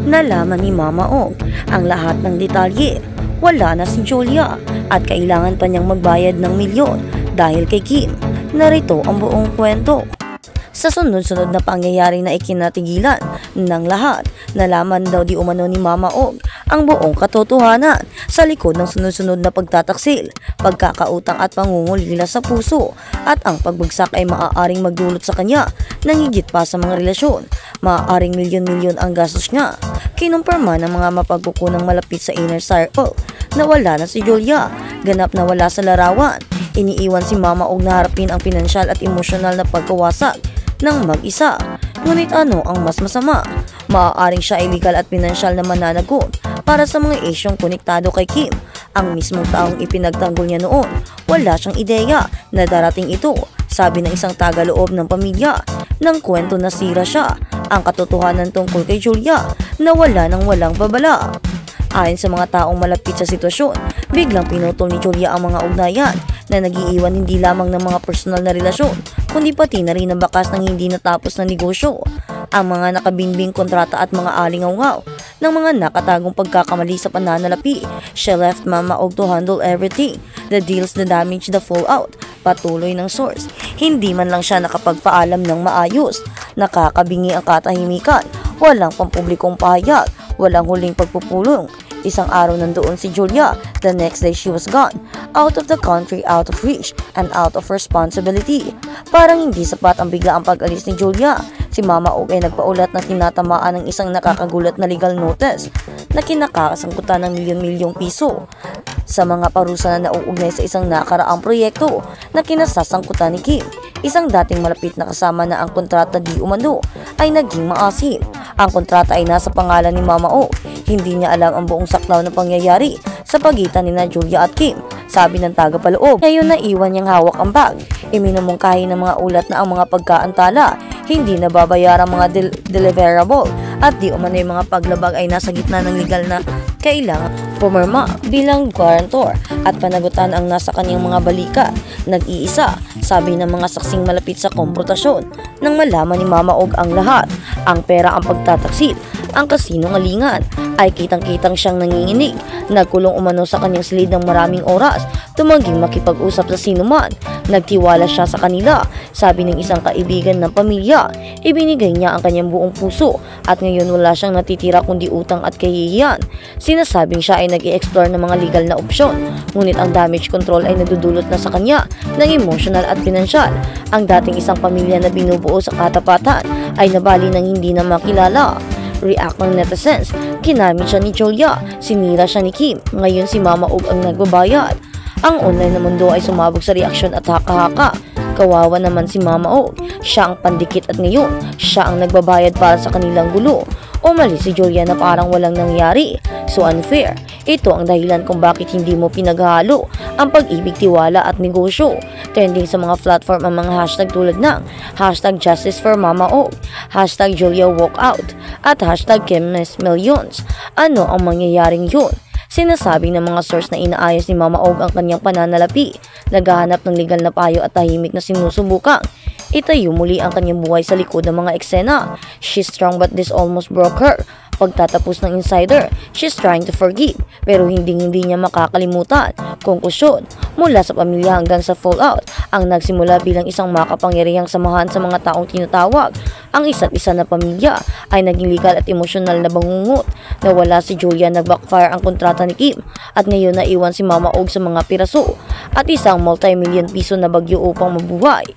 Nalaman ni Mama Og ang lahat ng detalye. Wala na si Julia at kailangan pa niyang magbayad ng milyon dahil kay Kim. Narito ang buong kwento. Sa sunod-sunod na pangyayari na ikinatigilan ng lahat, nalaman daw di umano ni Mama Og ang buong katotohanan sa likod ng sunod-sunod na pagtataksil, pagkakautang at pangungulila sa puso, at ang pagbagsak ay maaaring magdulot sa kanya ng higit pa sa mga relasyon. Maaaring milyon-milyon ang gastos niya. Kinumpirma ng mga mapagkukunang malapit sa inner circle na wala na si Julia, ganap na wala sa larawan. Iniiwan si Mama Og na harapin ang pinansyal at emosyonal na pagkawasag ng mag-isa. Ngunit ano ang mas masama? Maaaring siya ay legal at pinansyal na mananagot para sa mga isyong konektado kay Kim. Ang mismong taong ipinagtanggol niya noon, wala siyang ideya na darating ito. Sabi ng isang tagaloob ng pamilya ng kwento na sira siya ang katotohanan tungkol kay Julia na wala nang walang babala. Ayon sa mga taong malapit sa sitwasyon, biglang pinutol ni Julia ang mga ugnayan na nag-iiwan hindi lamang ng mga personal na relasyon, kundi pati na rin ang bakas ng hindi natapos na negosyo. Ang mga nakabinbing kontrata at mga alingaw-ngaw ng mga nakatagong pagkakamali sa pananalapi. She left Mama Og to handle everything, the deals, the damage, the fallout. Patuloy ng source. Hindi man lang siya nakapagpaalam ng maayos. Nakakabingi ang katahimikan. Walang pampublikong pahayag. Walang huling pagpupulong. Isang araw nandoon si Julia, the next day she was gone, out of the country, out of reach, and out of responsibility. Parang hindi sapat ang biglaang pag-alis ni Julia. Si Mama Og ay nagpaulat na tinatamaan ng isang nakakagulat na legal notice na kinakasangkutan ng milyon-milyong piso sa mga parusa na nauugnay sa isang nakaraang proyekto na kinasasangkutan ni Kim. Isang dating malapit na kasama na ang kontrata di umano ay naging maasim. Ang kontrata ay nasa pangalan ni Mama Og. Hindi niya alam ang buong saklaw na pangyayari sa pagitan ni Julia at Kim. Sabi ng tagapaloob, ngayon na iwan niyang hawak ang bag. Iminumungkahi ng mga ulat na ang mga pagkaantala, hindi na babayarang mga deliverable at di umano yung mga paglabag ay nasa gitna ng legal na kailangan pumirma bilang guarantor at panagutan ang nasa kanyang mga balika. Nag-iisa, sabi ng mga saksing malapit sa komportasyon, nang malaman ni Mama Og ang lahat, ang pera, ang pagtataksil, ang kasinungalingan, ay kitang-kitang siyang nanginginig. Nagkulong umano sa kanyang silid ng maraming oras, tumangging makipag-usap sa sinuman. Nagtiwala siya sa kanila, sabi ng isang kaibigan ng pamilya. Ibinigay niya ang kanyang buong puso at ngayon wala siyang natitira kundi utang at kahihiyan. Sinasabing siya ay nag-i-explore ng mga legal na opsyon, ngunit ang damage control ay nadudulot na sa kanya ng emotional at pinansyal. Ang dating isang pamilya na binubuo sa katapatan ay nabali ng hindi na makilala. React ng netizens, kinamit siya ni Julia, sinira siya ni Kim, ngayon si Mama Og ang nagbabayad. Ang online na mundo ay sumabog sa reaksyon at haka-haka. Kawawa naman si Mama Og, siya ang pandikit at ngayon siya ang nagbabayad para sa kanilang gulo. Umalis si Julia na parang walang nangyari. So unfair. Ito ang dahilan kung bakit hindi mo pinaghalo ang pag-ibig, tiwala at negosyo. Trending sa mga platform ang mga hashtag tulad ng hashtag Justice for Mama Og, hashtag Julia Walkout, at hashtag Kim's Millions. Ano ang mangyayaring yun? Sinasabi ng mga source na inaayos ni Mama Og ang kanyang pananalapi, naghahanap ng legal na payo at tahimik na sinusubukang itayo muli ang kanyang buhay sa likod ng mga eksena. She's strong but this almost broke her. Pagtatapos ng insider, she's trying to forgive pero hindi niya makakalimutan. Konklusyon, mula sa pamilya hanggang sa fallout, ang nagsimula bilang isang makapangyarihang samahan sa mga taong tinatawag ang isa't isa na pamilya ay naging legal at emosyonal na bangungot. Nawala si Julia, nag-backfire ang kontrata ni Kim at ngayon naiwan si Mama Og sa mga piraso at isang multi-million piso na bagyo upang mabuhay.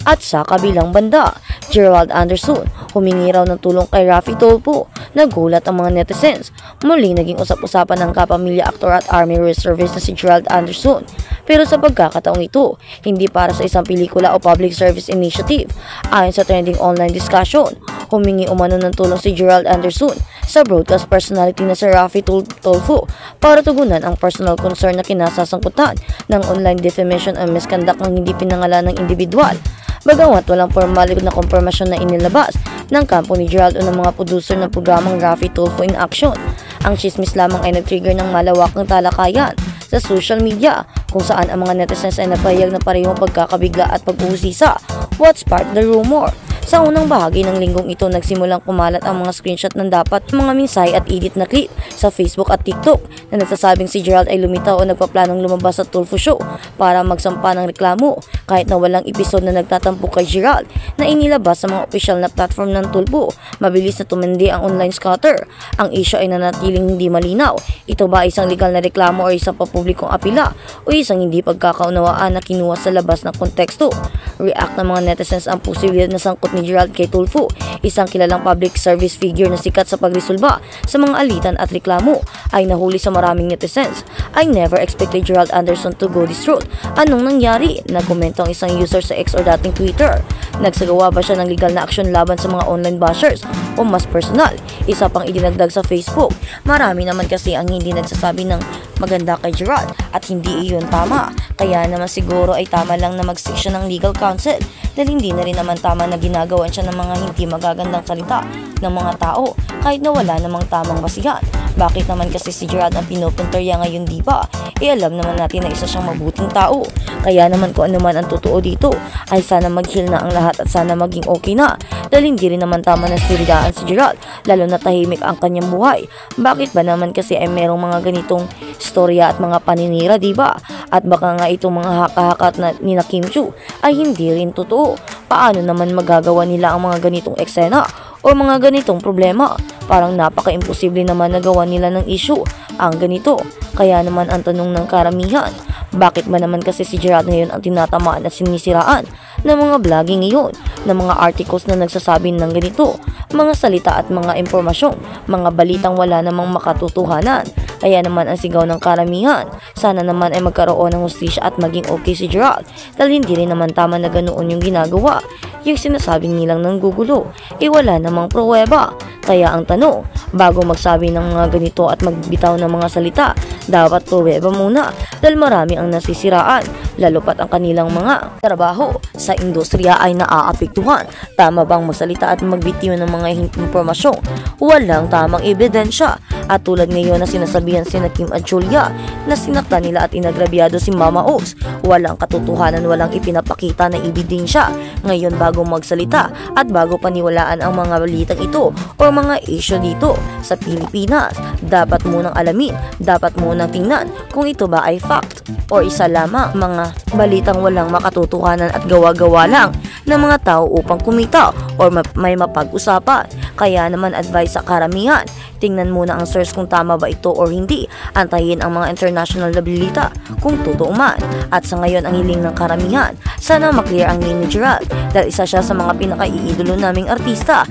At sa kabilang banda, Gerald Anderson humingi raw ng tulong kay Raffy Tulfo. Nagulat ang mga netizens. Muli naging usap-usapan ng kapamilya aktor at Army Reservist na si Gerald Anderson. Pero sa pagkakataong ito, hindi para sa isang pelikula o public service initiative. Ayon sa trending online discussion, humingi umano ng tulong si Gerald Anderson sa broadcast personality na si Raffy Tulfo para tugunan ang personal concern na kinasasangkutan ng online defamation o misconduct ng hindi pinangalan ng individual. Bagamat walang formal na kompormasyon na inilabas ng kampo ni Gerald o ng mga producer ng programang Raffy Tulfo in Action, ang chismis lamang ay nag-trigger ng malawakang talakayan sa social media kung saan ang mga netizens ay napahayag na parehong pagkakabigla at pag-uusisa. What sparked the rumor? Sa unang bahagi ng linggong ito, nagsimulang kumalat ang mga screenshot ng dapat mga minsay at edit na clip sa Facebook at TikTok na nagsasabing si Gerald ay lumitaw o nagpaplanong lumabas sa Tulfo Show para magsampa ng reklamo kahit na walang episode na nagtatampo kay Gerald na inilabas sa mga opisyal na platform ng Tulfo. Mabilis na tumindi ang online scatter. Ang issue ay nanatiling hindi malinaw. Ito ba isang legal na reklamo o isang papublikong apila o isang hindi pagkakaunawaan na kinuha sa labas ng konteksto? React ng mga netizens ang posibilidad na sangkot ni Gerald kay Tulfo, isang kilalang public service figure na sikat sa pagresolba sa mga alitan at reklamo. Ay nahuli sa maraming netizens. I never expected Gerald Anderson to go this route. Anong nangyari? Nagkomento ang isang user sa X or dating Twitter. Nagsagawa ba siya ng legal na aksyon laban sa mga online bashers o mas personal? Isa pang idinagdag sa Facebook. Marami naman kasi ang hindi nagsasabi ng maganda kay Gerald at hindi iyon tama. Kaya naman siguro ay tama lang na mag-seek siya ng legal counsel dahil hindi na rin naman tama na ginagawan siya ng mga hindi magagandang salita ng mga tao kahit na wala namang tamang basihan. Bakit naman kasi si Gerald ang pinupunterya ngayon, di ba? Alam naman natin na isa siyang mabuting tao. Kaya naman kung ano man ang totoo dito ay sana mag-heal na ang lahat at sana maging okay na dahil hindi rin naman tama na siridaan si Gerald lalo na tahimik ang kanyang buhay. Bakit ba naman kasi ay merong mga ganitong istorya at mga paninira, di ba? At baka nga itong mga haka-hakat na ni Kim Chiu ay hindi rin totoo. Paano naman magagawa nila ang mga ganitong eksena o mga ganitong problema? Parang napaka-imposible naman nagawa nila ng issue ang ganito. Kaya naman ang tanong ng karamihan, bakit ba naman kasi si Gerald ngayon ang tinatamaan at sinisiraan ng mga vlogging ngayon, ng mga articles na nagsasabi ng ganito, mga salita at mga impormasyon, mga balitang wala namang makatotohanan. Kaya naman ang sigaw ng karamihan, sana naman ay magkaroon ng hustisya at maging okay si Gerald dahil hindi rin naman tama na ganoon yung ginagawa. Yung sinasabing nilang nanggugulo, wala namang pruweba. Kaya ang tanong, bago magsabi ng mga ganito at magbitaw ng mga salita, dapat pruweba muna dahil marami ang nasisiraan, lalo pat ang kanilang mga trabaho sa industriya ay naaapektuhan. Tama bang magsalita at magbitiw ng mga impormasyon? Walang tamang ebidensya. At tulad ngayon na sinasabihan sina Kim at Julia na sinaktan nila at inagrabyado si Mama Oz, walang katotohanan, walang ipinapakita na ebidensya. Ngayon bago magsalita at bago paniwalaan ang mga balitang ito o mga issue dito sa Pilipinas, dapat munang alamin, dapat munang tingnan kung ito ba ay fact o isa lamang mga balitang walang makatotohanan at gawa-gawa lang ng mga tao upang kumita o may mapag-usapan. Kaya naman advice sa karamihan, tingnan muna ang source kung tama ba ito or hindi. Antayin ang mga international na balita kung totoo man. At sa ngayon ang hiling ng karamihan, sana maklear ang name ni Gerald dahil isa siya sa mga pinaka-iidolo naming artista.